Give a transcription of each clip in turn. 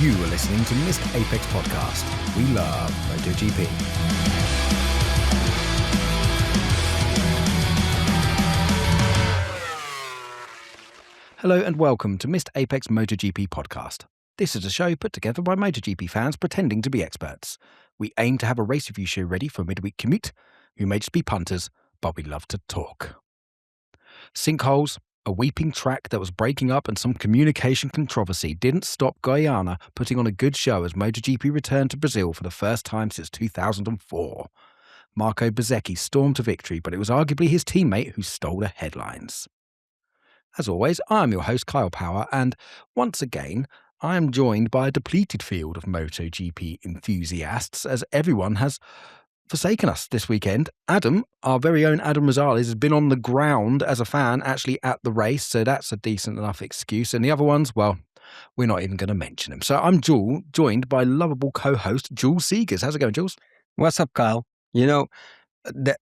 You are listening to Mr. Apex Podcast. We love MotoGP. Hello and welcome to Mr. Apex MotoGP Podcast. This is a show put together by MotoGP fans pretending to be experts. We aim to have a race review show ready for a midweek commute. We may just be punters, but we love to talk. Sinkholes, a weeping track that was breaking up, and some communication controversy didn't stop Guyana putting on a good show as MotoGP returned to Brazil for the first time since 2004. Marco Bezzecchi stormed to victory, but it was arguably his teammate who stole the headlines. As always, I am your host, Kyle Power, and once again, I am joined by a depleted field of MotoGP enthusiasts, as everyone has forsaken us this weekend. Adam, our very own Adam Rosales, has been on the ground as a fan, actually at the race, so that's a decent enough excuse. And the other ones, well, we're not even going to mention them. So I'm Jules, joined by lovable co-host Jules Seegers. How's it going, Jules? What's up, Kyle? You know,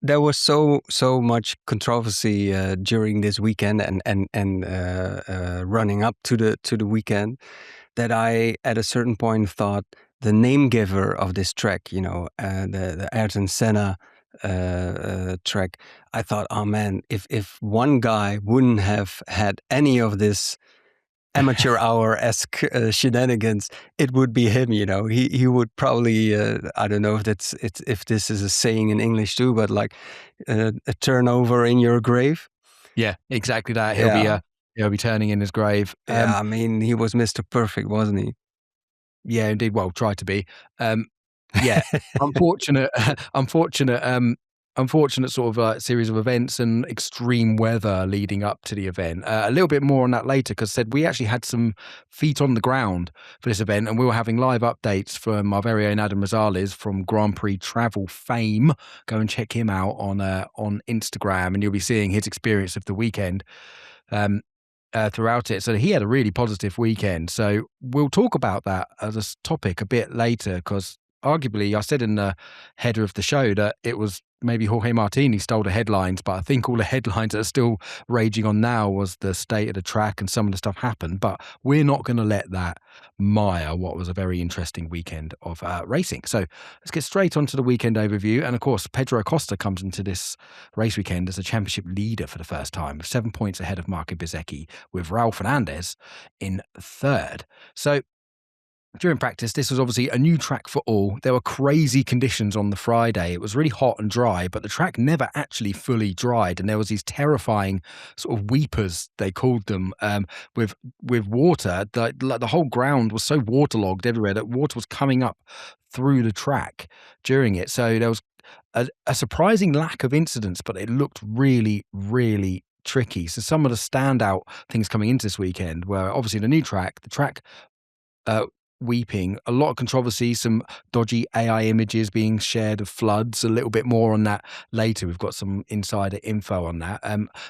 there was so much controversy during this weekend and running up to the weekend that I, at a certain point, thought the name giver of this track, the Ayrton Senna track, I thought, oh man, if one guy wouldn't have had any of this amateur hour-esque shenanigans, it would be him. He would probably I don't know if this is a saying in English too, but like a turnover in your grave. Yeah, exactly that. He'll be turning in his grave. I mean, he was Mr. Perfect, wasn't he? Yeah, indeed. Well, tried to be. Yeah, unfortunate sort of like series of events and extreme weather leading up to the event. A little bit more on that later, because we actually had some feet on the ground for this event, and we were having live updates from our very own Adam Rosales from Grand Prix travel fame. Go and check him out on Instagram, and you'll be seeing his experience of the weekend throughout it. So he had a really positive weekend. So we'll talk about that as a topic a bit later, because arguably I said in the header of the show that it was maybe Jorge Martini stole the headlines, but I think all the headlines that are still raging on now was the state of the track and some of the stuff happened. But we're not going to let that mire what was a very interesting weekend of racing. So let's get straight onto the weekend overview. And of course, Pedro Acosta comes into this race weekend as a championship leader for the first time, 7 points ahead of Marco Bezzecchi, with Raul Fernandez in third. So during practice, this was obviously a new track for all. There were crazy conditions on the Friday. It was really hot and dry, but the track never actually fully dried. And there was these terrifying sort of weepers, they called them, with water. The whole ground was so waterlogged everywhere that water was coming up through the track during it. So there was a surprising lack of incidents, but it looked really, really tricky. So some of the standout things coming into this weekend were obviously the track, weeping, a lot of controversy, some dodgy AI images being shared of floods. A little bit more on that later. We've got some insider info on that.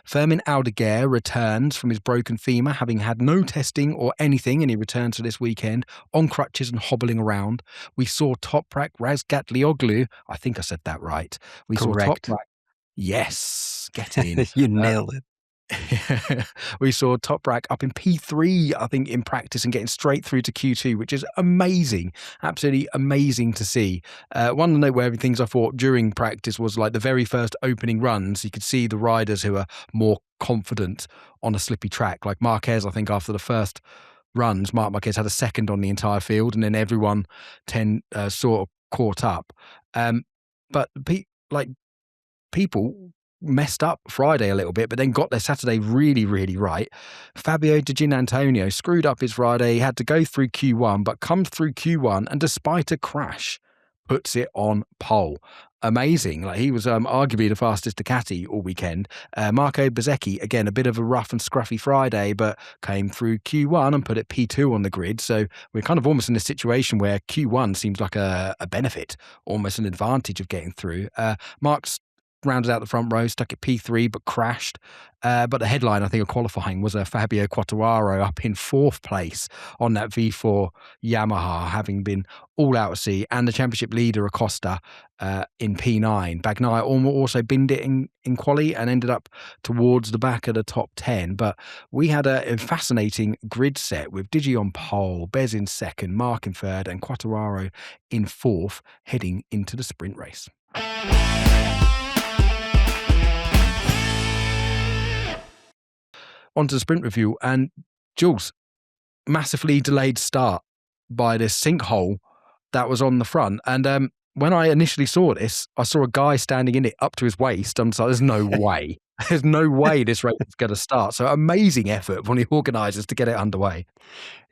Fermin Aldeguer returns from his broken femur, having had no testing or anything, and he returns to this weekend on crutches and hobbling around. We saw Toprak Razgatlioglu. I think I said that right. Correct. Saw Toprak. Yes, get in. You nailed it. We saw Toprak up in P3, I think, in practice and getting straight through to Q2, which is amazing, absolutely amazing to see. One of the noteworthy things I thought during practice was like the very first opening runs. You could see the riders who are more confident on a slippy track, like Marquez. I think after the first runs, Marc Marquez had a second on the entire field, and then everyone sort of caught up. But people messed up Friday a little bit, but then got their Saturday really, really right. Fabio Di Giannantonio screwed up his Friday. He had to go through Q1, but comes through Q1 and despite a crash, puts it on pole. Amazing. Like, he was arguably the fastest Ducati all weekend. Marco Bezzecchi, again, a bit of a rough and scruffy Friday, but came through Q1 and put it P2 on the grid. So we're kind of almost in a situation where Q1 seems like a benefit, almost an advantage of getting through. Mark's rounded out the front row, stuck at P3, but crashed. But the headline, I think, of qualifying was Fabio Quartararo up in 4th place on that V4 Yamaha, having been all out at sea, and the championship leader Acosta in P9. Bagnaia also binned it in quali and ended up towards the back of the top 10. But we had a fascinating grid set with Digi on pole, Bez in 2nd, Mark in 3rd, and Quartararo in 4th, heading into the sprint race. Onto the sprint review, and Jules, massively delayed start by this sinkhole that was on the front. And when I initially saw this, I saw a guy standing in it up to his waist. I'm like, there's no way. There's no way this race is going to start. So amazing effort from the organisers to get it underway.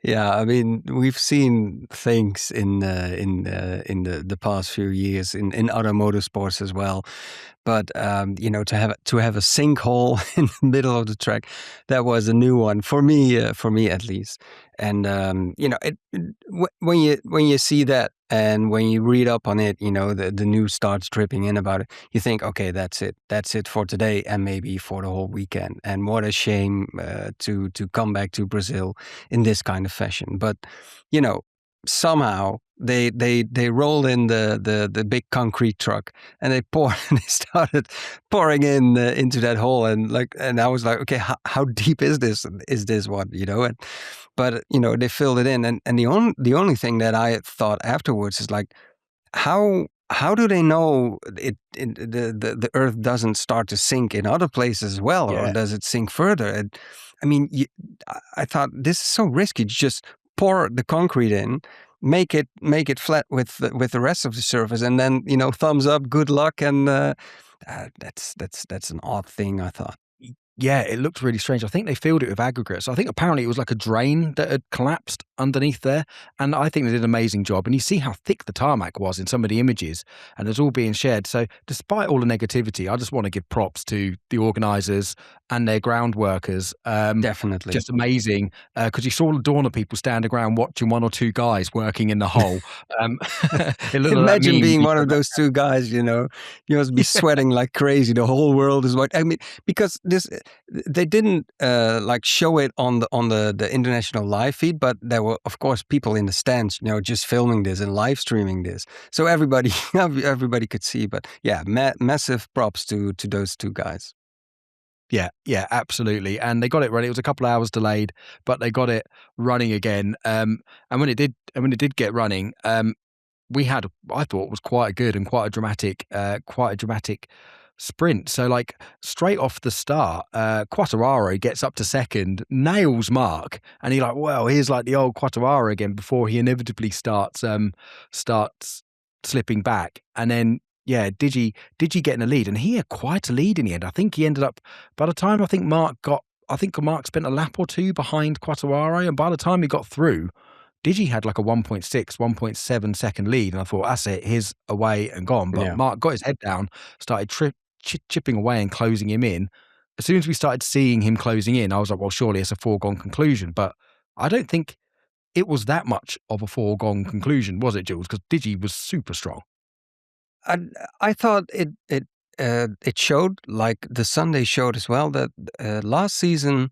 Yeah, I mean, we've seen things in the past few years in other motorsports as well. But to have a sinkhole in the middle of the track, that was a new one for me at least. And when you see that and when you read up on it, the news starts dripping in about it. You think, okay, that's it for today and maybe for the whole weekend. And what a shame to come back to Brazil in this kind of fashion. But somehow they rolled in the big concrete truck and they started pouring in into that hole, and I was like, okay, how deep is this one, but they filled it in, and the only thing that I thought afterwards is like, how do they know the earth doesn't start to sink in other places as well, or does it sink further? And I mean, I thought this is so risky. Just pour the concrete in, make it flat with the rest of the surface, and then thumbs up, good luck, and that's an odd thing, I thought. Yeah, it looked really strange. I think they filled it with aggregate. So I think apparently it was like a drain that had collapsed underneath there. And I think they did an amazing job. And you see how thick the tarmac was in some of the images, and it's all being shared. So despite all the negativity, I just want to give props to the organisers and their ground workers. Definitely. Just amazing. Because you saw the dawn of people standing around watching one or two guys working in the hole. Imagine being one of those two guys, you must be sweating like crazy. The whole world is watching. I mean, because they didn't show it on the international live feed, but there were, of course, people in the stands, just filming this and live streaming this, so everybody could see. But yeah, massive props to those two guys. Yeah, absolutely. And they got it running. It was a couple of hours delayed, but they got it running again. And when it did get running, we had, I thought, was quite a good and quite a dramatic sprint. So straight off the start, Quartararo gets up to 2nd, nails Mark, and he's like, well, here's the old Quartararo again, before he inevitably starts slipping back. And then Digi getting a lead, and he had quite a lead in the end. I think he ended up, by the time Mark spent a lap or two behind Quartararo, and by the time he got through, Digi had like a 1.6, 1.7 second lead, and I thought, that's it, he's away and gone. But Mark got his head down, started chipping away and closing him in. As soon as we started seeing him closing in, I was like, well, surely it's a foregone conclusion. But I don't think it was that much of a foregone conclusion, was it, Jules? Because Digi was super strong. I thought it showed, like the Sunday showed as well, that last season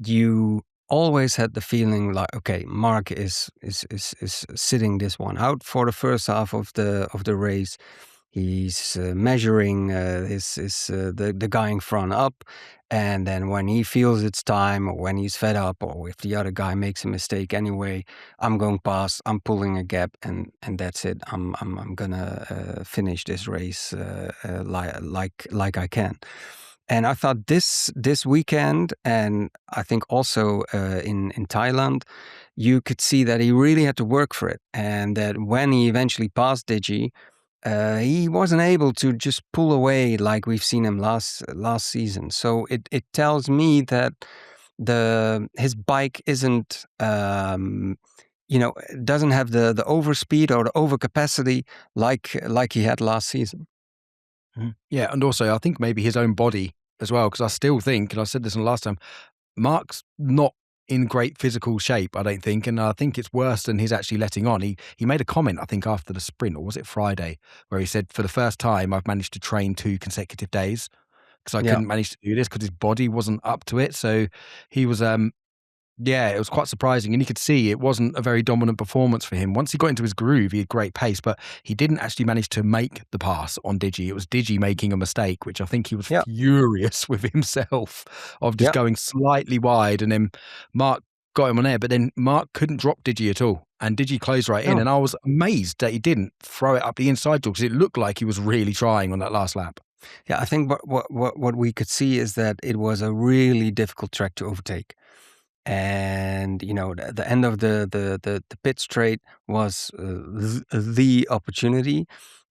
you always had the feeling like, okay, Mark is sitting this one out for the first half of the race. He's measuring the guy in front up, and then when he feels it's time, or when he's fed up, or if the other guy makes a mistake anyway, I'm going past, I'm pulling a gap, and that's it. I'm gonna finish this race like I can. And I thought this weekend, and I think also in Thailand, you could see that he really had to work for it, and that when he eventually passed Digi, he wasn't able to just pull away like we've seen him last season. So it tells me that his bike isn't doesn't have the overspeed or the overcapacity like he had last season. Mm-hmm. Yeah, and also I think maybe his own body as well, because I still think, and I said this in the last time, Mark's not in great physical shape, I don't think, and I think it's worse than he's actually letting on. He made a comment, I think, after the sprint, or was it Friday, where he said, "For the first time, I've managed to train 2 consecutive days because I Yeah. couldn't manage to do this because his body wasn't up to it." So he was, yeah, it was quite surprising, and you could see it wasn't a very dominant performance for him. Once he got into his groove, he had great pace, but he didn't actually manage to make the pass on Digi. It was Digi making a mistake, which I think he was Yeah. furious with himself of just Yeah. going slightly wide, and then Mark got him on air, but then Mark couldn't drop Digi at all, and Digi closed right in, No. and I was amazed that he didn't throw it up the inside because it looked like he was really trying on that last lap. Yeah, I think what we could see is that it was a really difficult track to overtake. And the end of the pit straight was the opportunity,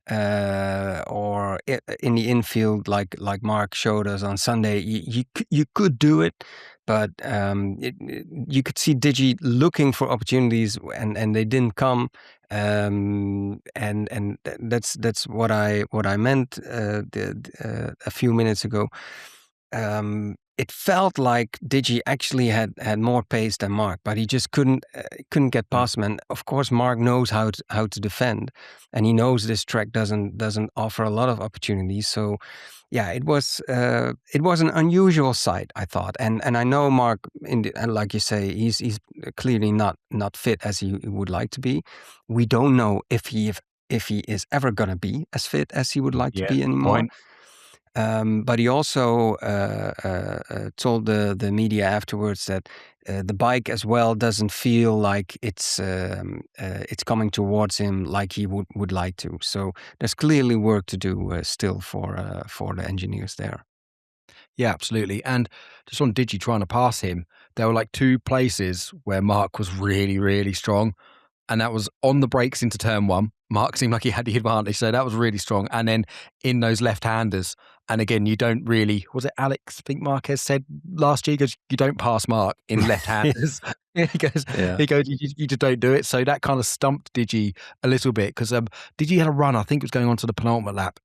or in the infield, like Mark showed us on Sunday, you could do it, but you could see Digi looking for opportunities, and they didn't come. And that's what I meant a few minutes ago. It felt like Digi actually had more pace than Mark, but he just couldn't get past him. And of course, Mark knows how to defend, and he knows this track doesn't offer a lot of opportunities. So, yeah, it was an unusual sight, I thought. And I know Mark, and like you say, he's clearly not fit as he would like to be. We don't know if he is ever going to be as fit as he would like to Yeah, be good anymore. point. But he also told the media afterwards that the bike as well doesn't feel like it's coming towards him like he would like to. So there's clearly work to do still for the engineers there. Yeah, absolutely. And just on Digi trying to pass him, there were like 2 places where Mark was really, really strong, and that was on the brakes into turn 1. Mark seemed like he had the advantage, so that was really strong. And then in those left-handers, and again, you don't really, was it Alex, I think Marquez said last year, he goes, "You don't pass Mark in left-handers." He goes, Yeah. "You just don't do it." So that kind of stumped Digi a little bit because Digi had a run, I think it was going on to the penultimate lap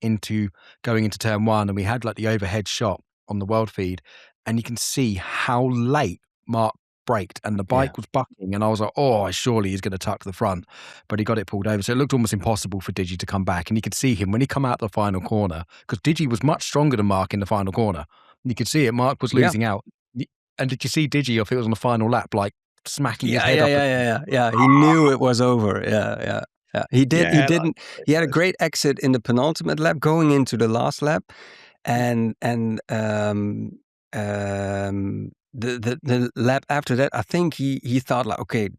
going into turn 1, and we had like the overhead shot on the world feed, and you can see how late Mark braked, and the Yeah. bike was bucking, and I was like, "Oh, surely he's going to tuck the front," but he got it pulled over, so it looked almost impossible for Digi to come back. And you could see him when he come out the final corner, because Digi was much stronger than Mark in the final corner. You could see it. Mark was Yeah. losing out, and did you see Digi, if it was on the final lap, like smacking his Yeah, head yeah, up? yeah, yeah, yeah. Yeah, he knew it was over. Yeah, yeah, yeah. He Yeah, like, didn't. He had a great exit in the penultimate lap, going into the last lap, and the lap after that, I think he thought like, okay,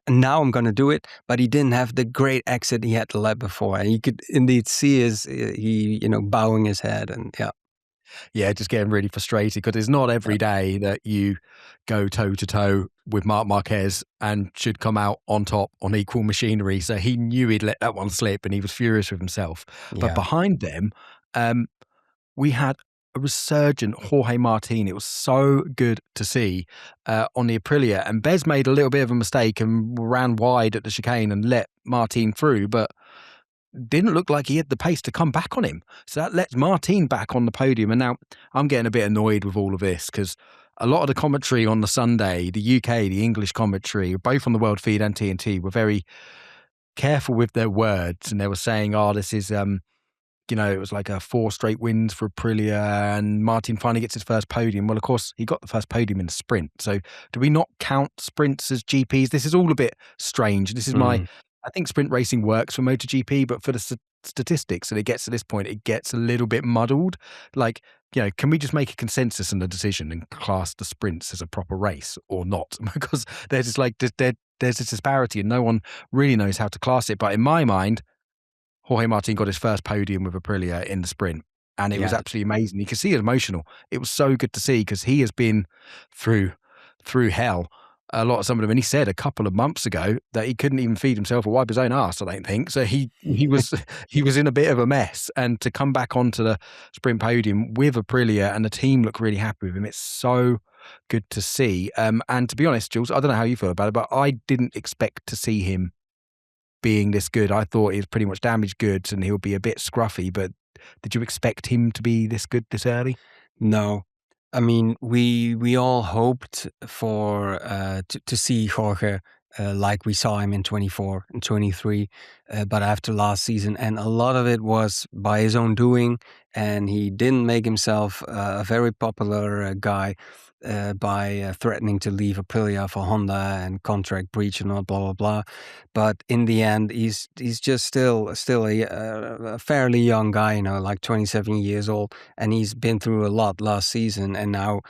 now I'm gonna do it, but he didn't have the great exit he had the lap before, and you could indeed see he bowing his head, and yeah. Yeah, just getting really frustrated because it's not every day that you go toe to toe with Marc Marquez and should come out on top on equal machinery. So he knew he'd let that one slip, and he was furious with himself. But Yeah. behind them, we had a resurgent Jorge Martin. It was so good to see on the Aprilia. And Bez made a little bit of a mistake and ran wide at the chicane and let Martin through, but didn't look like he had the pace to come back on him. So that lets Martin back on the podium. And now I'm getting a bit annoyed with all of this because a lot of the commentary on the Sunday, the UK, the English commentary, both on the World Feed and TNT, were very careful with their words. And they were saying, "Oh, this is it was like a 4 straight wins for Aprilia, and Martin finally gets his first podium." Well, of course, he got the first podium in the sprint. So do we not count sprints as GPs? This is all a bit strange. This is Mm. I think sprint racing works for MotoGP, but for the statistics, and it gets to this point, it gets a little bit muddled. Like, can we just make a consensus and a decision and class the sprints as a proper race or not? Because there's just like, there's this disparity and no one really knows how to class it. But in my mind, Jorge Martin got his first podium with Aprilia in the sprint, and it was Yeah. absolutely amazing. You could see it emotional. It was so good to see because he has been through hell, a lot of some of them. And he said a couple of months ago that he couldn't even feed himself or wipe his own ass, I don't think. So he was he was in a bit of a mess, and to come back onto the sprint podium with Aprilia and the team look really happy with him, it's so good to see. And to be honest, Jules, I don't know how you feel about it, but I didn't expect to see him being this good. I thought he was pretty much damaged goods and he'll be a bit scruffy, but did you expect him to be this good this early? No, I mean, we all hoped for to see Jorge like we saw him in 24 and 23, but after last season, and a lot of it was by his own doing, and he didn't make himself a very popular guy by threatening to leave Aprilia for Honda and contract breach and all blah blah blah. But in the end, he's just still a fairly young guy, you know, like 27 years old, and he's been through a lot last season. And now,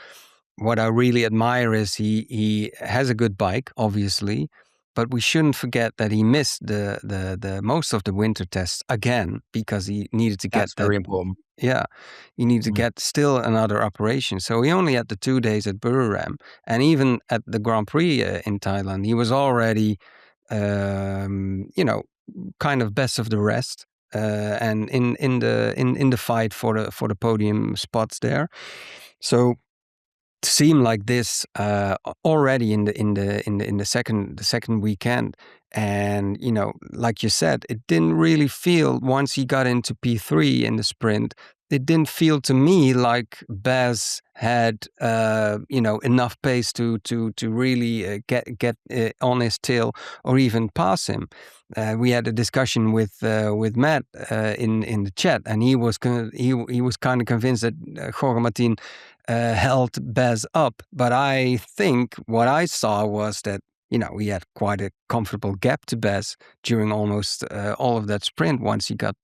what I really admire is he has a good bike, obviously, but we shouldn't forget that he missed the most of the winter tests again because he needed to get That's that. very important. Yeah, he needed to Mm. get still another operation. So he only had the 2 days at Buriram, and even at the Grand Prix in Thailand, he was already, you know, kind of best of the rest, and in the fight for the podium spots there. So to seem like this already in the second weekend, and you know, like you said, it didn't really feel once he got into P3 in the sprint. It didn't feel to me like Baz had you know, enough pace to really get on his tail or even pass him. We had a discussion with Matt in the chat, and he was he was kind of convinced that Jorge Martin held Bez up. But I think what I saw was that, you know, he had quite a comfortable gap to Bez during almost all of that sprint once he got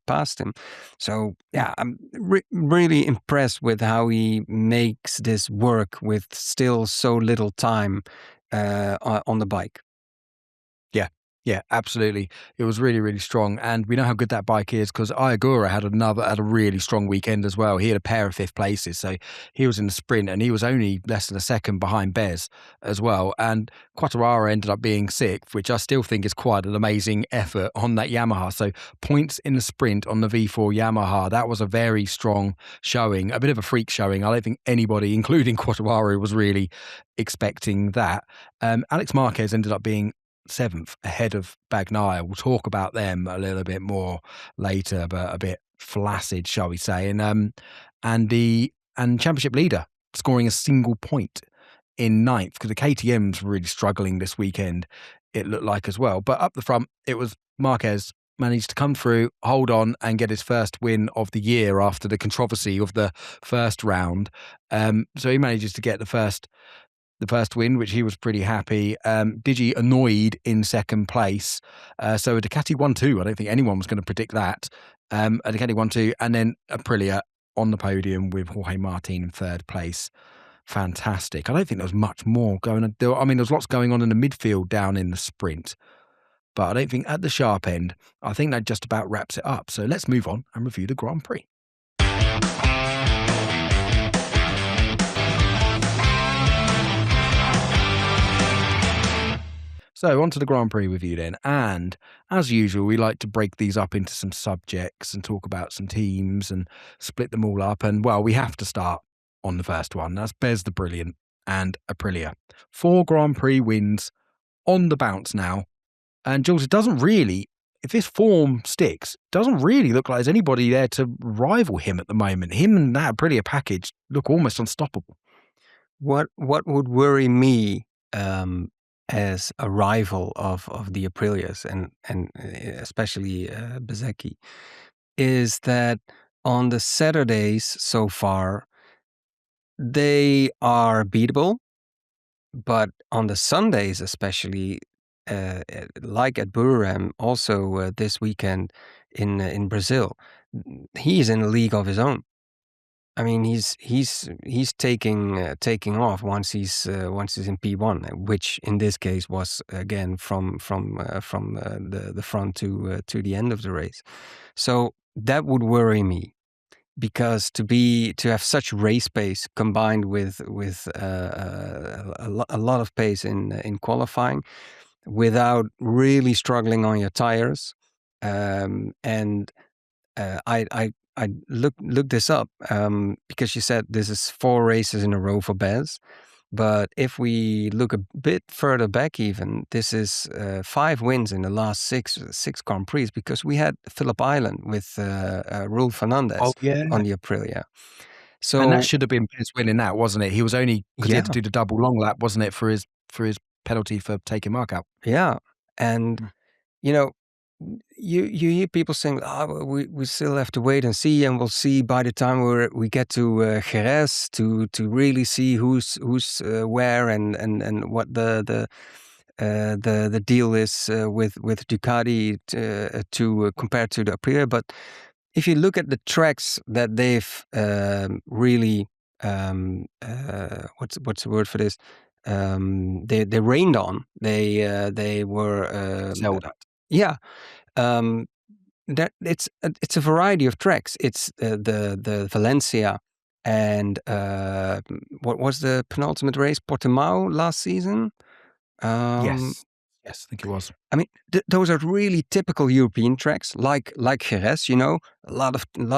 past him. So yeah, I'm really impressed with how he makes this work with still so little time on the bike. Yeah. Yeah, absolutely. It was really, really strong. And we know how good that bike is because Iagura had a really strong weekend as well. He had a pair of fifth places. So he was in the sprint and he was only less than a second behind Bez as well. And Quartararo ended up being sixth, which I still think is quite an amazing effort on that Yamaha. So points in the sprint on the V4 Yamaha, that was a very strong showing, a bit of a freak showing. I don't think anybody, including Quartararo, was really expecting that. Alex Marquez ended up being seventh ahead of Bagnaia. We'll talk about them a little bit more later, but a bit flaccid, shall we say. And championship leader scoring a single point in ninth because the KTM's really struggling this weekend, it looked like as well. But up the front, it was Marquez managed to come through, hold on, and get his first win of the year after the controversy of the first round. So he manages to get the first win, which he was pretty happy. Digi annoyed in second place. So a Ducati 1-2. I don't think anyone was going to predict that. A Ducati 1-2, and then Aprilia on the podium with Jorge Martin in third place. Fantastic. I don't think there was much more going on. I mean, there was lots going on in the midfield down in the sprint, but I don't think at the sharp end, I think that just about wraps it up. So let's move on and review the Grand Prix. So on to the Grand Prix review then. And as usual, we like to break these up into some subjects and talk about some teams and split them all up. And well, we have to start on the first one. That's Bez the Brilliant and Aprilia. 4 Grand Prix wins on the bounce now. And Jules, it doesn't really, if his form sticks, doesn't really look like there's anybody there to rival him at the moment. Him and that Aprilia package look almost unstoppable. What would worry me as a rival of the Aprilias and especially Bezecchi is that on the Saturdays so far they are beatable, but on the Sundays especially, like at Buriram, also this weekend in Brazil, he's in a league of his own. I mean, he's taking off once he's in P1, which in this case was again from the front to the end of the race. So that would worry me because to have such race pace combined with a lot of pace in qualifying without really struggling on your tires, and I looked this up because you said this is 4 races in a row for Bez. But if we look a bit further back, even this is 5 wins in the last six Grand Prix because we had Phillip Island with Raul Fernandez on the Aprilia. And that So should have been Bez winning that, wasn't it? He was only because he had to yeah, do the double long lap, wasn't it, for his penalty for taking Mark out. yeah, and Mm. you know, you hear people saying, "Ah, well, we still have to wait and see, and we'll see by the time we get to Jerez to really see who's where and what the deal is with Ducati to compared to the Aprilia." But if you look at the tracks that they've really what's the word for this? They rained on. They were Excelled at. yeah. Um, that it's a variety of tracks. It's the Valencia and what was the penultimate race? Portimao last season. Um, Yes. Yes, I think it was. I mean, those are really typical European tracks, like Jerez. You know, a lot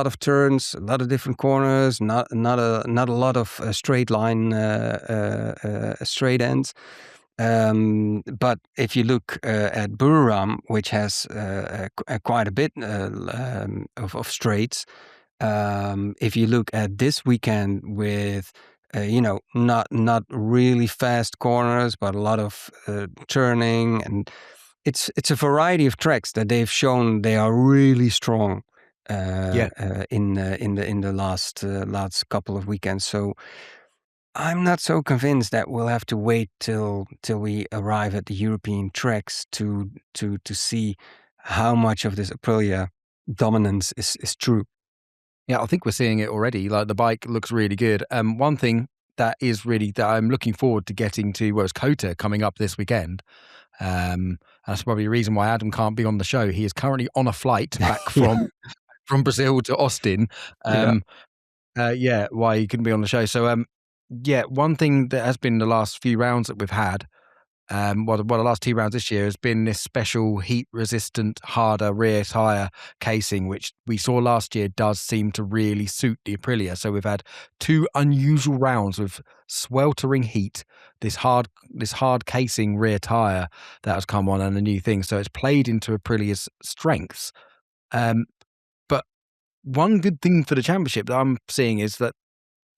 of turns, a lot of different corners, not a lot of straight line, straight ends. But if you look at Buriram, which has quite a bit of straights, if you look at this weekend with not really fast corners, but a lot of turning, and it's a variety of tracks that they've shown they are really strong Yeah. in the last couple of weekends. So I'm not so convinced that we'll have to wait till we arrive at the European tracks to see how much of this Aprilia dominance is true. Yeah, I think we're seeing it already. Like, the bike looks really good. One thing that I'm looking forward to getting to was Kota coming up this weekend. That's probably a reason why Adam can't be on the show. He is currently on a flight back Yeah, from Brazil to Austin. yeah, Yeah, why he couldn't be on the show. So, yeah, one thing that has been the last few rounds that we've had, the last 2 rounds this year has been this special heat-resistant, harder rear tyre casing, which we saw last year does seem to really suit the Aprilia. So we've had 2 unusual rounds with sweltering heat, this hard casing rear tyre that has come on, and a new thing. So it's played into Aprilia's strengths. Um, but one good thing for the championship that I'm seeing is that,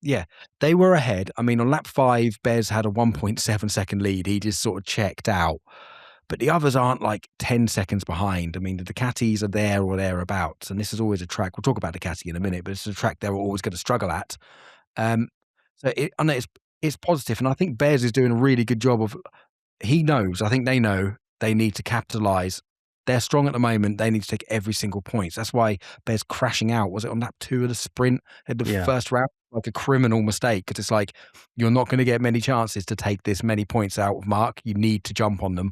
yeah, they were ahead. I mean, on lap 5, Bez had a 1.7 second lead. He just sort of checked out. But the others aren't like 10 seconds behind. I mean, the Ducatis are there or thereabouts. And this is always a track. We'll talk about Ducati in a minute, but it's a track they're always going to struggle at. Um, I know it's positive. And I think Bez is doing a really good job of, he knows, I think they know they need to capitalize. They're strong at the moment. They need to take every single point. That's why Bez crashing out. Was it on lap 2 of the sprint at the yeah, first round? Like a criminal mistake, because it's like, you're not going to get many chances to take this many points out of Mark. You need to jump on them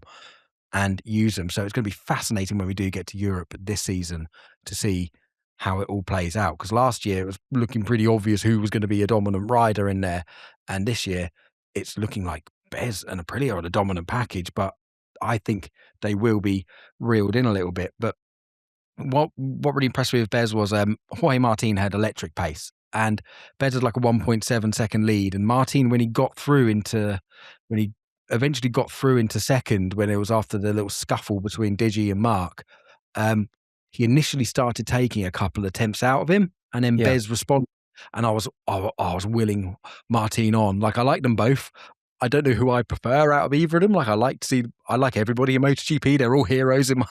and use them. So it's going to be fascinating when we do get to Europe this season to see how it all plays out. Because last year it was looking pretty obvious who was going to be a dominant rider in there. And this year it's looking like Bez and Aprilia are the dominant package. But I think they will be reeled in a little bit. But what really impressed me with Bez was Jorge Martin had electric pace, and Bez had like a 1.7 second lead. And Martin, when he eventually got through into second, when it was after the little scuffle between Digi and Mark, he initially started taking a couple of attempts out of him, and then yeah, Bez responded. And I was willing Martin on. Like, I like them both. I don't know who I prefer out of either of them. Like, I like everybody in MotoGP. They're all heroes in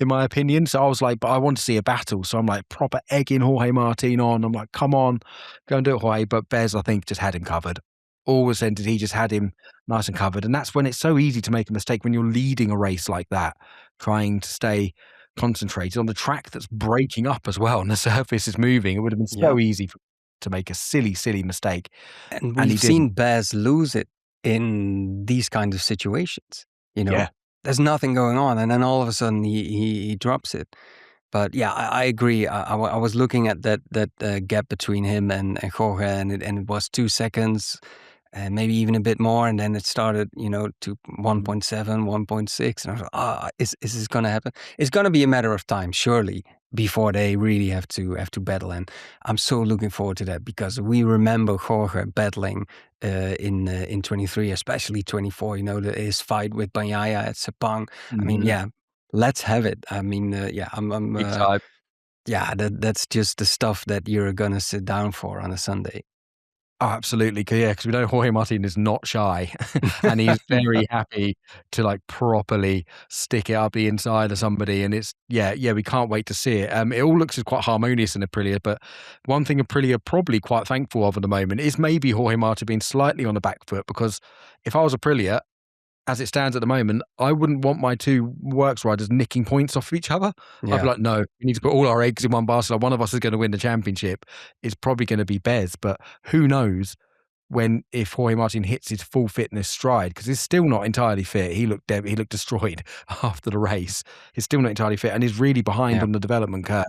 my opinion. So I was like, but I want to see a battle. So I'm like proper egging Jorge Martin on. I'm like, come on, go and do it, Jorge. But Bez, I think, just had him covered. Always ended. He just had him nice and covered. And that's when it's so easy to make a mistake when you're leading a race like that, trying to stay concentrated on the track that's breaking up as well, and the surface is moving. It would have been yeah. so easy to make a silly mistake, And and he we've didn't. seen Baz lose it in these kind of situations. You know, Yeah. there's nothing going on, and then all of a sudden he drops it. But yeah, I agree. I was looking at that gap between him and Jorge, and it was 2 seconds, and maybe even a bit more, and then it started, to 1.7, 1.6, and I was like, is this going to happen? It's going to be a matter of time, surely, before they really have to battle. And I'm so looking forward to that, because we remember Jorge battling in 23, especially 24. His fight with Bagnaia at Sepang. I mean, Mhm. yeah, let's have it. I mean, yeah, I'm Big time. yeah, that's just the stuff that you're gonna sit down for on a Sunday. Oh, absolutely. Yeah, because we know Jorge Martin is not shy and he's very happy to like properly stick it up the inside of somebody. And it's, yeah, we can't wait to see it. It all looks quite harmonious in Aprilia, but one thing Aprilia are probably quite thankful of at the moment is maybe Jorge Martin being slightly on the back foot, because if I was Aprilia, as it stands at the moment, I wouldn't want my two works riders nicking points off of each other. I'd be Yeah, like, no, we need to put all our eggs in one basket. Like, one of us is going to win the championship. It's probably going to be Bez, but who knows if Jorge Martin hits his full fitness stride, because he's still not entirely fit. He looked destroyed after the race. He's still not entirely fit and is really behind yeah, on the development curve,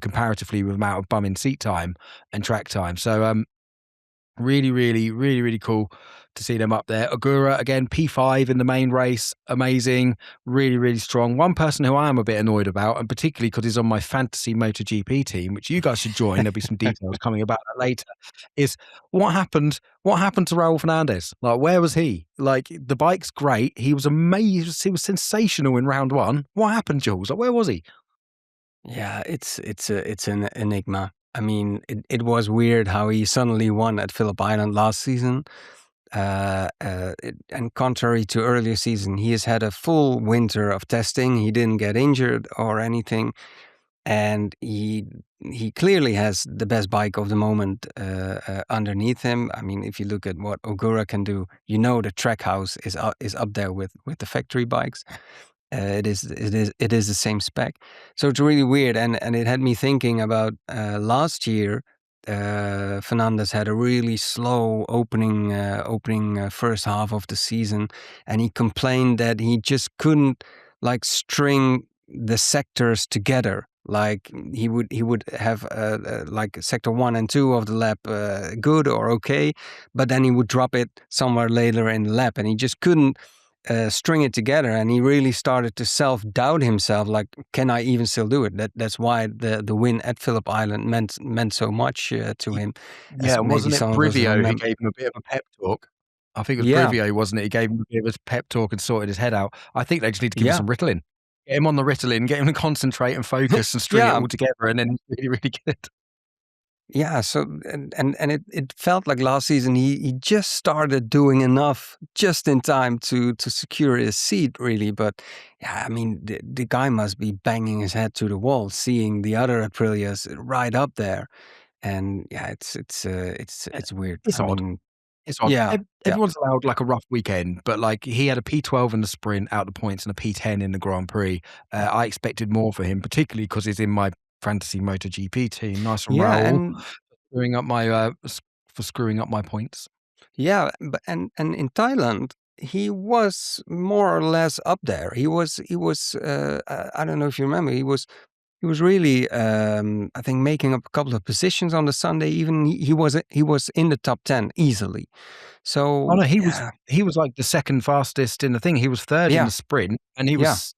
comparatively with the amount of bumming seat time and track time. So really, really, really, really cool to see them up there. Agura, again, P5 in the main race. Amazing. Really, really strong. One person who I am a bit annoyed about, and particularly because he's on my fantasy MotoGP team, which you guys should join, there'll be some details coming about that later, is what happened to Raul Fernandez? Like, where was he? Like, the bike's great. He was amazing. He was sensational in round one. What happened, Jules? Like, where was he? yeah. It's an enigma. I mean, it was weird how he suddenly won at Phillip Island last season. And contrary to earlier season, he has had a full winter of testing. He didn't get injured or anything, and he clearly has the best bike of the moment underneath him. I mean, if you look at what Ogura can do, the Trackhouse is up there with the factory bikes. It is the same spec, so it's really weird, and it had me thinking about last year. Fernandez had a really slow opening first half of the season, and he complained that he just couldn't like string the sectors together. Like he would have like sector 1 and 2 of the lap good or okay, but then he would drop it somewhere later in the lap, and he just couldn't string it together, and he really started to self-doubt himself, like, can I even still do it? That's why the win at Phillip Island meant so much to him, Yeah, as and maybe wasn't it some of us Brivio who remember. gave him a bit of a pep talk? I think it was Yeah, Brivio, wasn't it? He gave him a bit of a pep talk and sorted his head out. I think they just need to give him yeah, some Ritalin. Get him on the Ritalin, get him to concentrate and focus and string it yeah, all together, and then he's really, really good. yeah. So and it felt like last season he just started doing enough just in time to secure his seat, really. But yeah, I mean, the guy must be banging his head to the wall, seeing the other Aprilias right up there. And yeah, it's weird. It's I odd. mean, It's odd. yeah, yeah, Everyone's allowed like a rough weekend, but like he had a P12 in the sprint out the points and a P10 in the Grand Prix. I expected more for him, particularly because he's in my fantasy MotoGP team. Nice from yeah, Raul and screwing up my for screwing up my points. yeah, but and in Thailand, he was more or less up there. He was. I don't know if you remember. He was really, I think, making up a couple of positions on the Sunday. Even he was in the top 10 easily. Oh So no, yeah, he was like the second fastest in the thing. He was third in yeah, the sprint, and he yeah, was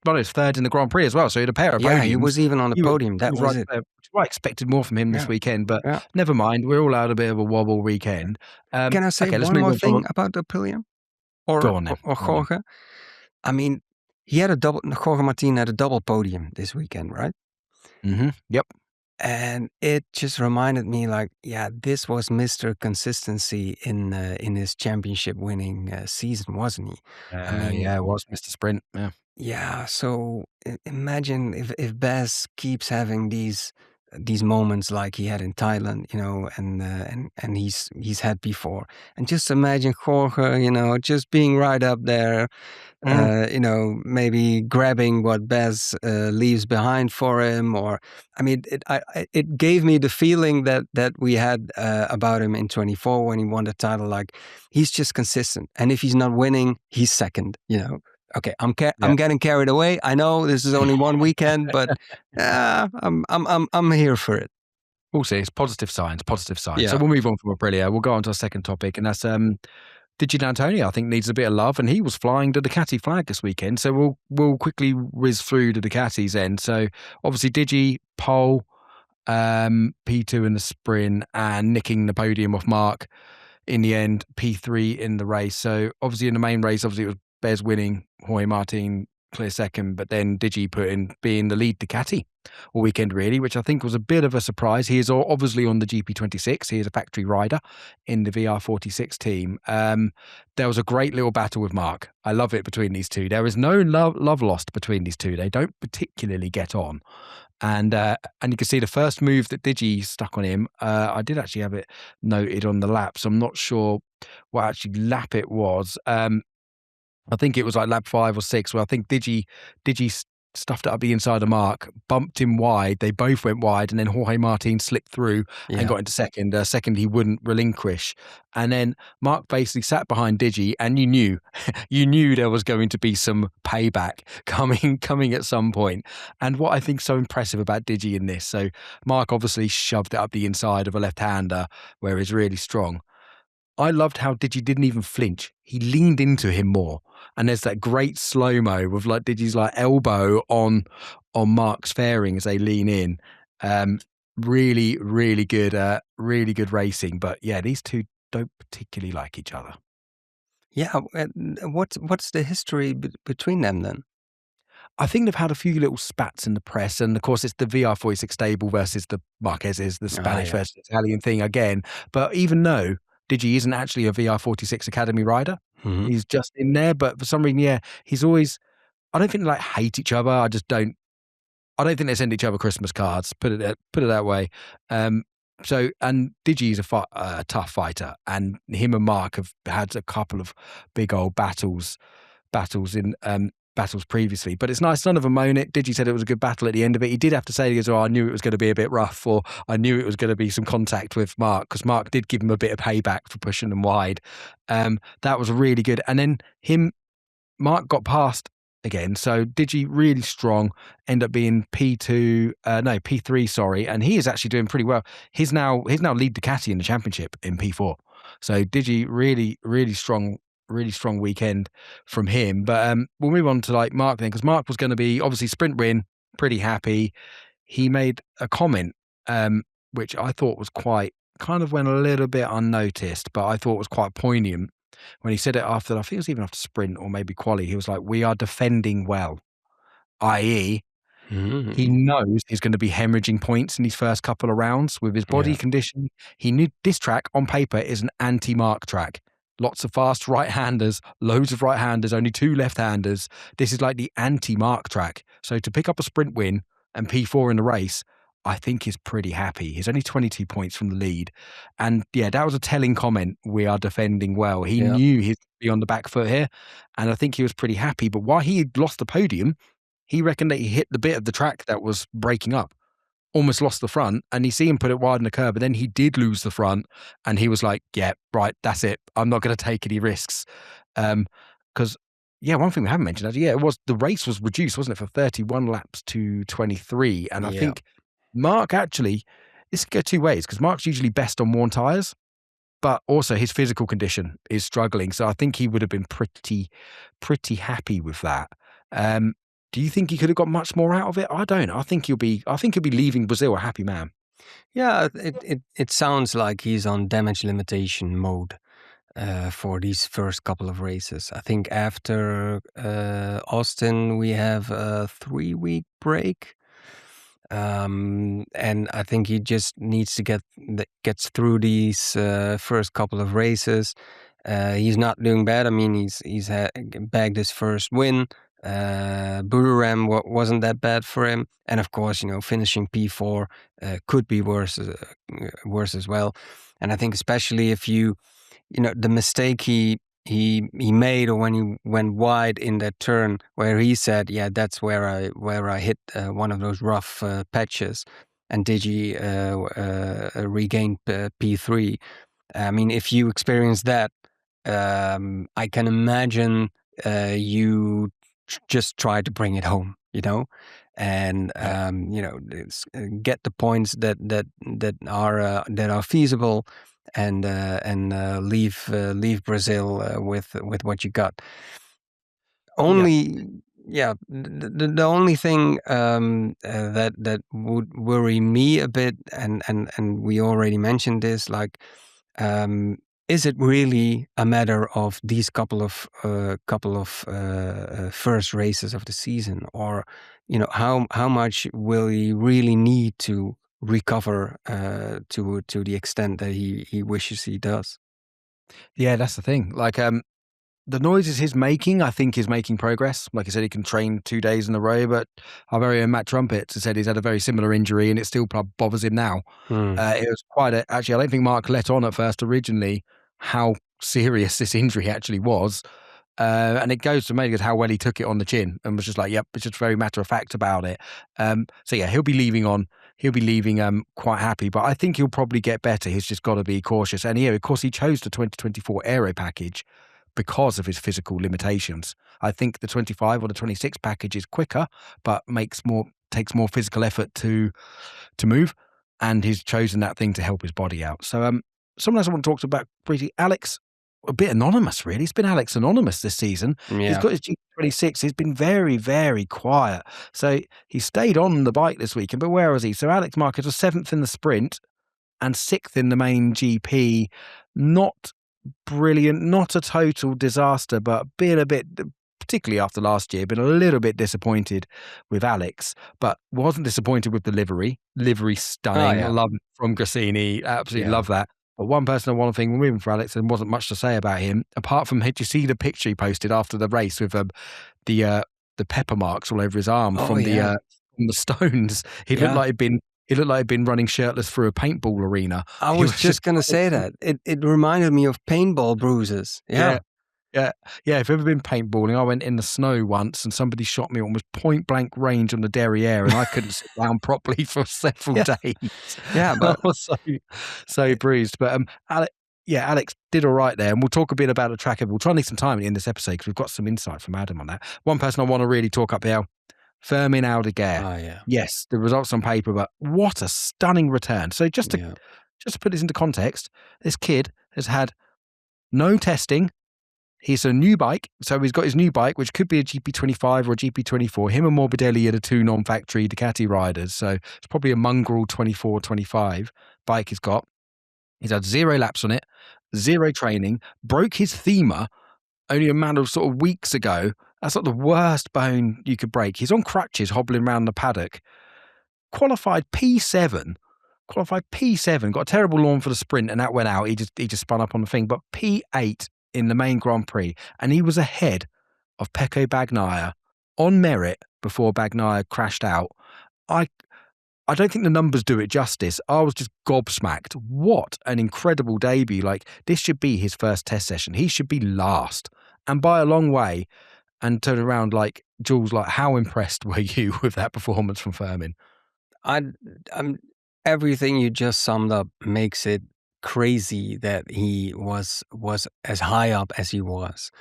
well, he was third in the Grand Prix as well. So he had a pair of yeah. He podiums. was even on the He was podium. That was right it. there. Which is why I expected more from him this Yeah, weekend, but yeah. never mind. We're all out a bit of a wobble weekend. Can I say Okay, let's one move more on from thing about Aprilia go on then. or Go on then. Jorge? I mean, he had a double. Jorge Martin had a double podium this weekend, right? Yep. And it just reminded me, like, yeah, this was Mr. Consistency in his championship winning season, wasn't he? I mean, Yeah, it was Mr. Sprint. Yeah. yeah. So imagine if Baz keeps having these moments like he had in Thailand, and he's had before, and just imagine Jorge, just being right up there, Mm. maybe grabbing what Bez leaves behind for him, or I mean, it gave me the feeling that we had about him in 24 when he won the title. Like, he's just consistent, and if he's not winning, he's second. Okay, Yeah. I'm getting carried away. I know this is only one weekend, but I'm here for it. We'll see. It's positive signs, positive signs. So Yeah, we'll move on from Aprilia. We'll go on to our second topic, and that's Digi D'Antonio, I think, needs a bit of love, and he was flying the Ducati flag this weekend. So we'll quickly whiz through the Ducati's end. So obviously Digi pole, P2 in the sprint, and nicking the podium off Mark in the end, P3 in the race. So obviously in the main race, obviously it was Bez winning, Jorge Martin clear second, but then Digi put in being the lead Ducati all weekend, really, which I think was a bit of a surprise. He is obviously on the GP26. He is a factory rider in the VR46 team. There was a great little battle with Mark. I love it between these two. There is no love lost between these two. They don't particularly get on. And you can see the first move that Digi stuck on him. I did actually have it noted on the lap, so I'm not sure what actually lap it was. I think it was like lap 5 or 6 where I think Digi stuffed it up the inside of Mark, bumped him wide. They both went wide, and then Jorge Martin slipped through and got into second. Second, he wouldn't relinquish. And then Mark basically sat behind Digi, and you knew there was going to be some payback coming at some point. And what I think so impressive about Digi in this, so Mark obviously shoved it up the inside of a left-hander where he's really strong. I loved how Digi didn't even flinch. He leaned into him more. And there's that great slow-mo with like Digi's like elbow on Mark's fairing as they lean in. Really, really good racing. But yeah, these two don't particularly like each other. Yeah, what's the history between them then? I think they've had a few little spats in the press, and of course it's the VR46 stable versus the Marquez's, the Spanish versus Italian thing again. But even though Digi isn't actually a VR46 Academy rider, he's just in there. But for some reason, he's always. I don't think they like hate each other. I don't think they send each other Christmas cards. Put it that way. So, and Digi is a tough fighter, and him and Mark have had a couple of big old battles previously, but it's nice none of them own it. Digi said it was a good battle at the end of it. He did have to say as well, I knew it was going to be a bit rough, or I knew it was going to be some contact with Mark, because Mark did give him a bit of payback for pushing them wide. That was really good. And then Mark got past again, so Digi really strong, end up being P3, sorry, and he is actually doing pretty well. He's now lead Ducati in the championship in P4. So Digi really, really strong weekend from him. But we'll move on to like Mark then, because Mark was going to be obviously sprint win, pretty happy. He made a comment which I thought was quite kind of went a little bit unnoticed, but I thought was quite poignant when he said it after, I think it was even after sprint or maybe quali. He was like, "We are defending well," i.e. he knows he's going to be hemorrhaging points in these first couple of rounds with his body condition. He knew this track on paper is an anti-Mark track. Lots of fast right-handers, loads of right-handers, only 2 left-handers. This is like the anti-Mark track. So to pick up a sprint win and P4 in the race, I think he's pretty happy. He's only 22 points from the lead. And yeah, that was a telling comment. We are defending well. He knew he'd be on the back foot here. And I think he was pretty happy. But while he had lost the podium, he reckoned that he hit the bit of the track that was breaking up. Almost lost the front, and you see him put it wide in the curb, but then he did lose the front, and he was like, yeah, right, that's it. I'm not going to take any risks. Because, one thing we haven't mentioned, actually, it was the race was reduced, wasn't it, for 31 laps to 23. And I think Mark actually, this could go 2 ways, because Mark's usually best on worn tyres, but also his physical condition is struggling. So I think he would have been pretty happy with that. Do you think he could have got much more out of it? I don't. I think he'll be leaving Brazil a happy man. Yeah, it sounds like he's on damage limitation mode for these first couple of races. I think after Austin we have a 3-week break. And I think he just needs to gets through these first couple of races. He's not doing bad. I mean, he's bagged his first win. Buriram wasn't that bad for him, and of course, finishing P4 could be worse as well. And I think especially if the mistake he made, or when he went wide in that turn where he said, "Yeah, that's where I hit one of those rough patches," and Digi regained P3. I mean, if you experience that, I can imagine you just try to bring it home, and get the points that are feasible, and leave Brazil with what you got. Only the only thing that would worry me a bit, and we already mentioned this, like is it really a matter of these couple of first races of the season, or how much will he really need to recover to the extent that he wishes he does? Yeah, that's the thing. Like, the noises he's making, I think, is making progress. Like I said, he can train 2 days in a row, but our very own Matt Trumpets has said he's had a very similar injury and it still bothers him now. It was actually, I don't think Mark let on at first originally how serious this injury actually was. And it goes to maybe how well he took it on the chin and was just like, yep, it's just very matter of fact about it. So yeah, he'll be leaving quite happy, but I think he'll probably get better. He's just got to be cautious. And yeah, of course, he chose the 2024 aero package because of his physical limitations. I think the 25 or the 26 package is quicker, but takes more physical effort to move, and he's chosen that thing to help his body out. So someone else I want to talk about briefly, Alex, a bit anonymous really. It's been Alex anonymous this season. He's got his G26. He's been very, very quiet. So he stayed on the bike this weekend, but where was he? So Alex Marquez was 7th in the sprint and 6th in the main GP. Not brilliant, not a total disaster, but being a bit, particularly after last year, been a little bit disappointed with Alex, but wasn't disappointed with the livery. Livery stunning. Love from Grassini. Absolutely love that. But one person I want to think we're moving for Alex, and wasn't much to say about him apart from, did you see the picture he posted after the race with the pepper marks all over his arm from the stones? He looked like he'd been running shirtless through a paintball arena. I was just going to say that. It reminded me of paintball bruises. Yeah. If you've ever been paintballing, I went in the snow once and somebody shot me almost point blank range on the derriere and I couldn't sit down properly for several days. Yeah, but I was so bruised. But Alex did all right there. And we'll talk a bit about the track. We'll try and leave some time in this episode because we've got some insight from Adam on that. One person I want to really talk up here, Fermin Aldeguer. Yes, the results on paper, but what a stunning return. So just to put this into context, this kid has had no testing. He's a new bike, so he's got his new bike, which could be a GP25 or a GP24. Him and Morbidelli are the two non-factory Ducati riders, so it's probably a mongrel 24-25 bike he's got. He's had 0 laps on it, 0 training, broke his femur only a matter of sort of weeks ago. That's like the worst bone you could break. He's on crutches hobbling around the paddock. Qualified P7, got a terrible lawn for the sprint and that went out. He just spun up on the thing, but P8 in the main Grand Prix, and he was ahead of Pecco Bagnaia on merit before Bagnaia crashed out. I don't think the numbers do it justice. I was just gobsmacked. What an incredible debut. Like, this should be his first test session. He should be last, and by a long way. And turn around, like, Jules, like, how impressed were you with that performance from Fermin? Everything you just summed up makes it crazy that he was as high up as he was.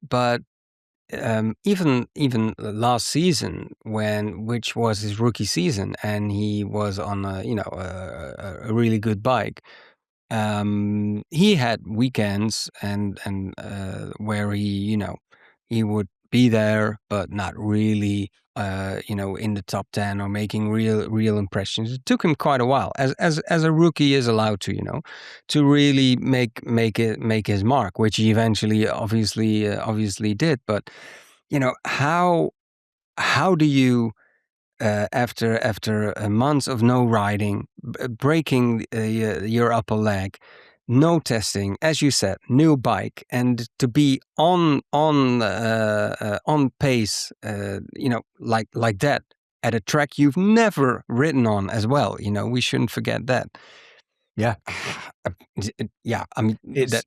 But even last season, which was his rookie season, and he was on a really good bike. He had weekends and where he would be there, but not really, in the top 10 or making real impressions. It took him quite a while, as a rookie is allowed to really make his mark, which he eventually obviously did. But how do you after months of no riding, breaking your upper leg, no testing, as you said, new bike, and to be on pace, like that at a track you've never ridden on as well. We shouldn't forget that. Yeah. Yeah, I mean, it's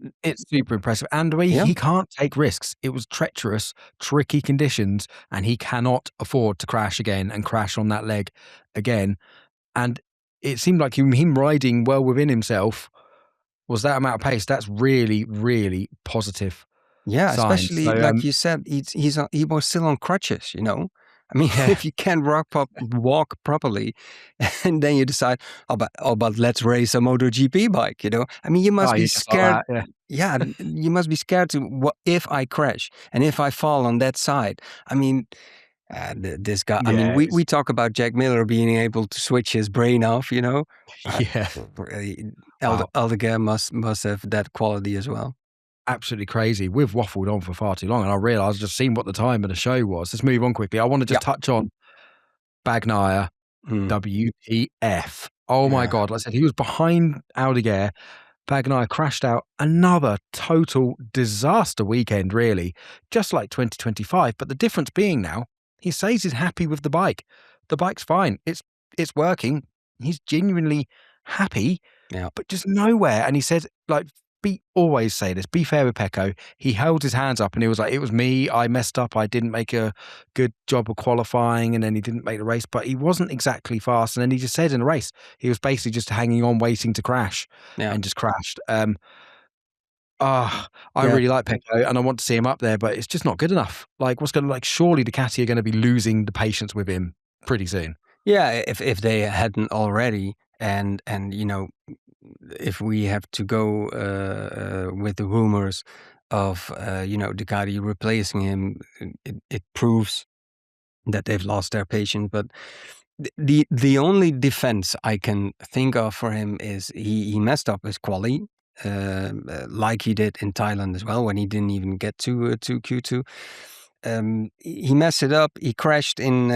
super impressive. And the way he can't take risks. It was treacherous, tricky conditions, and he cannot afford to crash again and crash on that leg again. And it seemed like him riding well within himself was that amount of pace. That's really, really positive. Yeah, especially like you said, he was still on crutches, I mean, if you can't walk properly, and then you decide, but let's race a MotoGP bike, I mean, you must be scared. Like that, you must be scared to what if I crash and if I fall on that side. I mean, This guy. I mean, Yeah, we talk about Jack Miller being able to switch his brain off, but yeah. Wow, Aldeguer must have that quality as well. absolutely crazy. We've waffled on for far too long, and I realised I've just seen what the time of the show was. Let's move on quickly. I want to Yeah. just touch on Bagnaia. Mm. WTF. Oh my Yeah. God. Like I said, he was behind Aldeguer. Bagnaia crashed out. Another total disaster weekend, really, just like 2025. But the difference being now, he says he's happy with the bike. The bike's fine. It's working. He's genuinely happy, Yeah. but just nowhere. And he said, like, always say this, be fair with Pecco. He held his hands up and he was like, it was me. I messed up. I didn't make a good job of qualifying, and then he didn't make the race, but he wasn't exactly fast. And then he just said in the race, he was basically just hanging on, waiting to crash, Yeah. and just crashed. I Yeah. really like Pecco and I want to see him up there, but it's just not good enough. Like, surely Ducati are going to be losing the patience with him pretty soon. Yeah, if they hadn't already, and if we have to go with the rumors of Ducati replacing him, it proves that they've lost their patience. But the only defense I can think of for him is he messed up his quali, like he did in Thailand as well when he didn't even get to Q2. He messed it up. He crashed in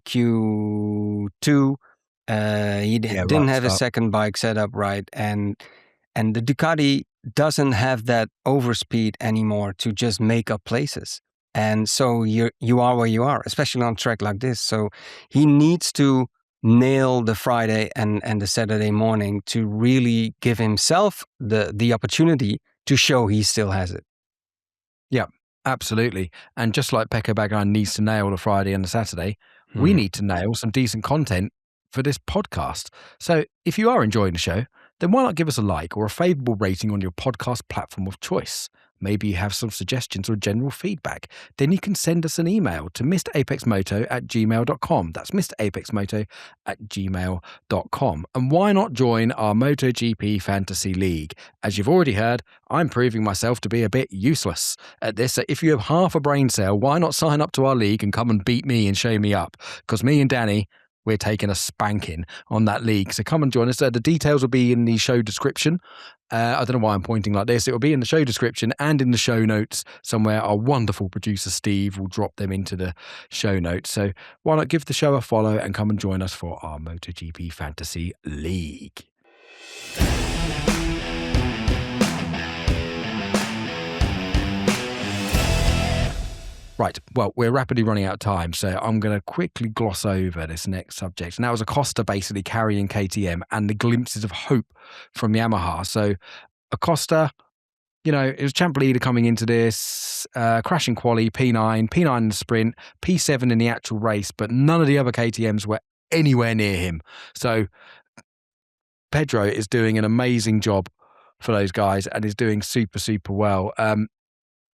Q2. He didn't have his second bike set up right, and the Ducati doesn't have that overspeed anymore to just make up places. And so you are where you are, especially on a track like this. So he needs to nail the Friday and the Saturday morning to really give himself the opportunity to show he still has it. Yeah, absolutely. And just like Pecco Bagnaia needs to nail the Friday and the Saturday, we need to nail some decent content for this podcast. So if you are enjoying the show, then why not give us a like or a favourable rating on your podcast platform of choice? Maybe you have some suggestions or general feedback. Then you can send us an email to mrapexmoto@gmail.com. That's mrapexmoto@gmail.com. And why not join our MotoGP Fantasy League? As you've already heard, I'm proving myself to be a bit useless at this. So if you have half a brain cell, why not sign up to our league and come and beat me and show me up? Because me and Danny, we're taking a spanking on that league. So come and join us. The details will be in the show description. I don't know why I'm pointing like this. It will be in the show description and in the show notes somewhere. Our wonderful producer, Steve, will drop them into the show notes. So why not give the show a follow and come and join us for our MotoGP Fantasy League. Right, well, we're rapidly running out of time, so I'm going to quickly gloss over this next subject. And that was Acosta basically carrying KTM and the glimpses of hope from Yamaha. So Acosta, it was champ leader coming into this, crashing quali, P9 in the sprint, P7 in the actual race, but none of the other KTMs were anywhere near him. So Pedro is doing an amazing job for those guys and is doing super, super well.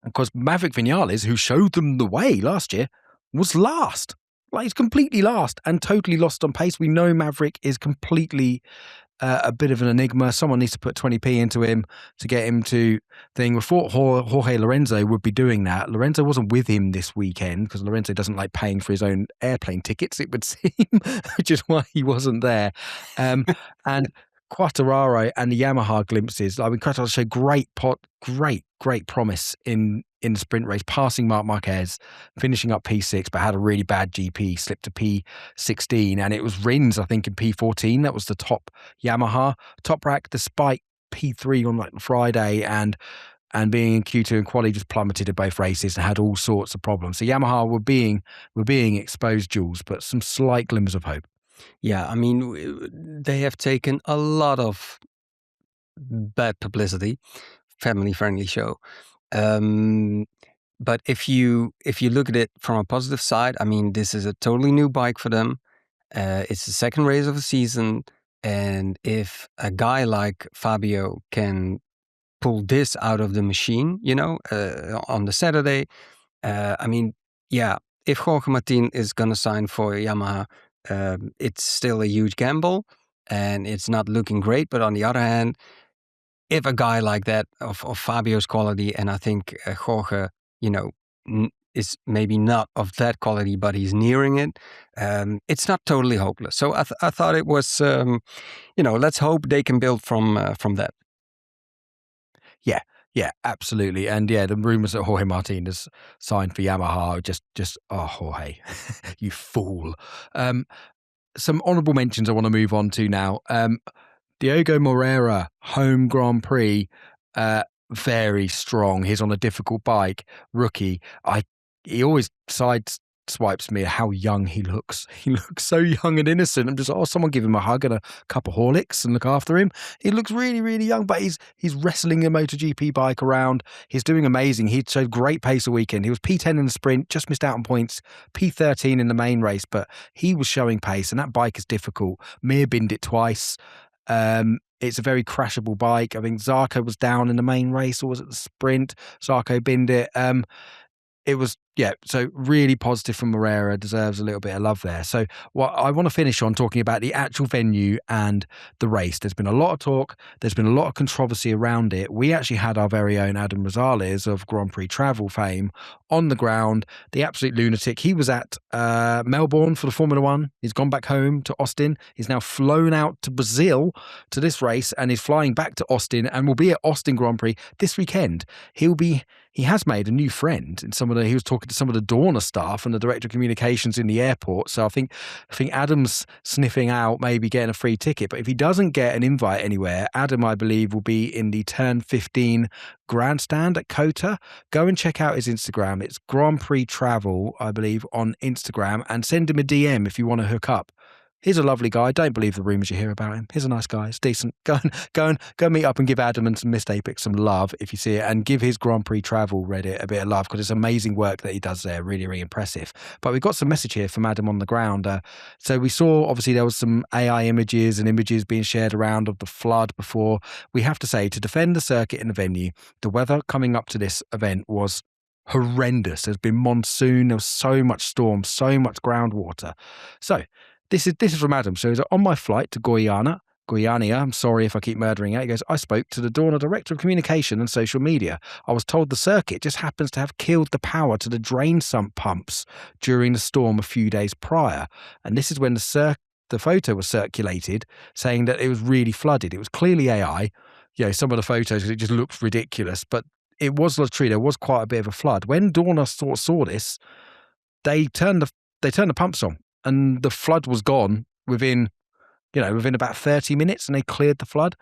Because Maverick Vinales, who showed them the way last year, was last. Like, he's completely last and totally lost on pace. We know Maverick is completely a bit of an enigma. Someone needs to put 20p into him to get him to thing. We thought Jorge Lorenzo would be doing that. Lorenzo wasn't with him this weekend because Lorenzo doesn't like paying for his own airplane tickets, it would seem, which is why he wasn't there. And Quartararo and the Yamaha glimpses. I mean, Quartararo showed great promise in the sprint race, passing Marc Marquez, finishing up P6, but had a really bad GP, slipped to P16, and it was Rins, I think, in P14. That was the top Yamaha top rack, despite P3 on like Friday and being in Q2 and quali just plummeted at both races and had all sorts of problems. So Yamaha were being exposed, Jules, but some slight glimmers of hope. Yeah, I mean, they have taken a lot of bad publicity. Family-friendly show. But if you look at it from a positive side, I mean, this is a totally new bike for them. It's the second race of the season. And if a guy like Fabio can pull this out of the machine, on the Saturday, I mean, yeah, if Jorge Martin is going to sign for Yamaha, it's still a huge gamble and it's not looking great. But on the other hand, if a guy like that of Fabio's quality, and I think Jorge, is maybe not of that quality, but he's nearing it. It's not totally hopeless. So I thought it was, let's hope they can build from that. Yeah, absolutely. And yeah, the rumors that Jorge Martinez signed for Yamaha are just Jorge, you fool. Some honourable mentions I want to move on to now. Diogo Moreira, home Grand Prix, very strong. He's on a difficult bike, rookie. He always sideswipes me at how young he looks. He looks so young and innocent. I'm just, someone give him a hug and a cup of Horlicks and look after him. He looks really, really young, but he's wrestling a MotoGP bike around. He's doing amazing. He showed great pace all weekend. He was P10 in the sprint, just missed out on points, P13 in the main race, but he was showing pace, and that bike is difficult. Mir binned it twice. It's a very crashable bike. I think Zarco was down in the main race, or was it the sprint? Zarco binned it. It was, so really positive from Moreira, deserves a little bit of love there. So what I want to finish on talking about the actual venue and the race. There's been a lot of talk. There's been a lot of controversy around it. We actually had our very own Adam Rosales of Grand Prix Travel fame on the ground, the absolute lunatic. He was at Melbourne for the Formula One. He's gone back home to Austin. He's now flown out to Brazil to this race and is flying back to Austin and will be at Austin Grand Prix this weekend. He has made a new friend in he was talking to some of the Dorna staff and the director of communications in the airport. So I think Adam's sniffing out maybe getting a free ticket. But if he doesn't get an invite anywhere, Adam, I believe, will be in the Turn 15 grandstand at COTA. Go and check out his Instagram. It's Grand Prix Travel, I believe, on Instagram, and send him a DM if you want to hook up. He's a lovely guy. Don't believe the rumours you hear about him. He's a nice guy. He's decent. Go meet up and give Adam and Missed Apex some love if you see it, and give his Grand Prix Travel Reddit a bit of love, because it's amazing work that he does there. Really, really impressive. But we've got some message here from Adam on the ground. So we saw, obviously, there was some AI images and images being shared around of the flood before. We have to say, to defend the circuit and the venue, the weather coming up to this event was horrendous. There's been monsoon. There was so much storm, so much groundwater. So This is from Adam. So he's on my flight to Guyana, I'm sorry if I keep murdering it. He goes, I spoke to the Dorna director of communication and social media. I was told the circuit just happens to have killed the power to the drain sump pumps during the storm a few days prior. And this is when the photo was circulated saying that it was really flooded. It was clearly AI. Some of the photos, it just looks ridiculous, but it was true. There was quite a bit of a flood. When Dorna saw this, they turned the pumps on. And the flood was gone within about 30 minutes, and they cleared the flood.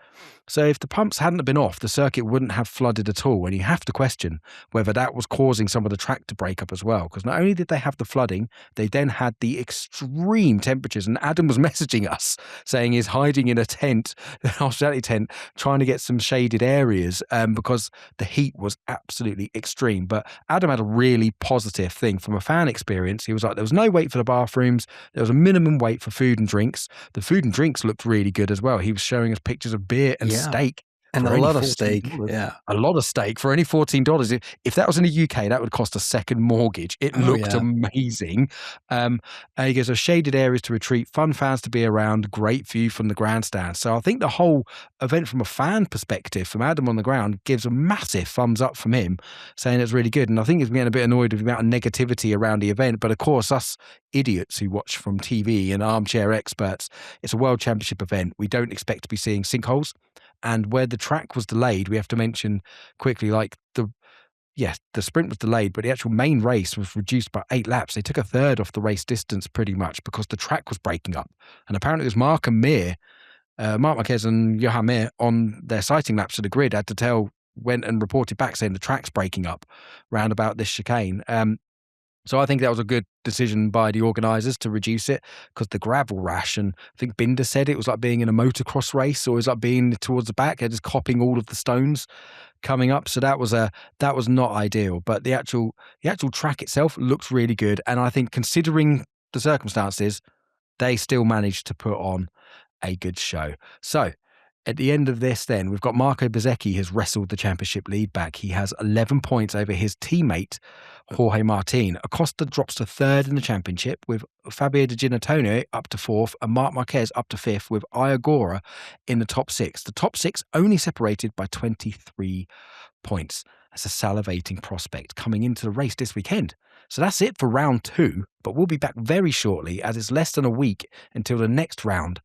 So if the pumps hadn't been off, the circuit wouldn't have flooded at all. And you have to question whether that was causing some of the track to break up as well. Because not only did they have the flooding, they then had the extreme temperatures. And Adam was messaging us saying he's hiding in a tent, an hospitality tent, trying to get some shaded areas because the heat was absolutely extreme. But Adam had a really positive thing from a fan experience. He was like, there was no wait for the bathrooms. There was a minimum wait for food and drinks. The food and drinks looked really good as well. He was showing us pictures of beer and steak. And a lot of steak. Yeah. A lot of steak for only $14. If that was in the UK, that would cost a second mortgage. It looked amazing. And he goes, shaded areas to retreat, fun fans to be around, great view from the grandstand. So I think the whole event from a fan perspective, from Adam on the ground, gives a massive thumbs up from him, saying it's really good. And I think he's getting a bit annoyed with the amount of negativity around the event. But of course, us idiots who watch from TV and armchair experts, it's a World Championship event. We don't expect to be seeing sinkholes. And where the track was delayed, we have to mention quickly, the sprint was delayed, but the actual main race was reduced by 8 laps. They took a third off the race distance pretty much because the track was breaking up. And apparently it was Mark Marquez and Johan Mir on their sighting laps to the grid went and reported back saying the track's breaking up round about this chicane. So I think that was a good decision by the organisers to reduce it, because the gravel rash, and I think Binder said it was like being in a motocross race, or it was like being towards the back, just copping all of the stones coming up. So that was not ideal. But the actual track itself looks really good, and I think considering the circumstances, they still managed to put on a good show. So at the end of this, then, we've got Marco Bezzecchi has wrestled the championship lead back. He has 11 points over his teammate, Jorge Martin. Acosta drops to third in the championship, with Fabio Di Giannantonio up to fourth and Marc Marquez up to fifth, with Iagora in the top 6. The top 6 only separated by 23 points. That's a salivating prospect coming into the race this weekend. So that's it for round 2, but we'll be back very shortly as it's less than a week until the next round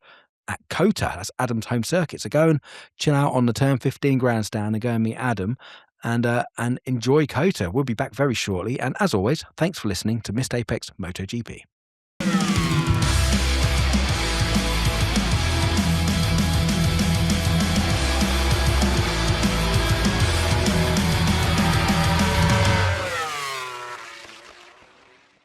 at COTA. That's Adam's home circuit. So go and chill out on the Turn 15 grandstand and go and meet Adam and enjoy COTA. We'll be back very shortly. And as always, thanks for listening to Missed Apex MotoGP.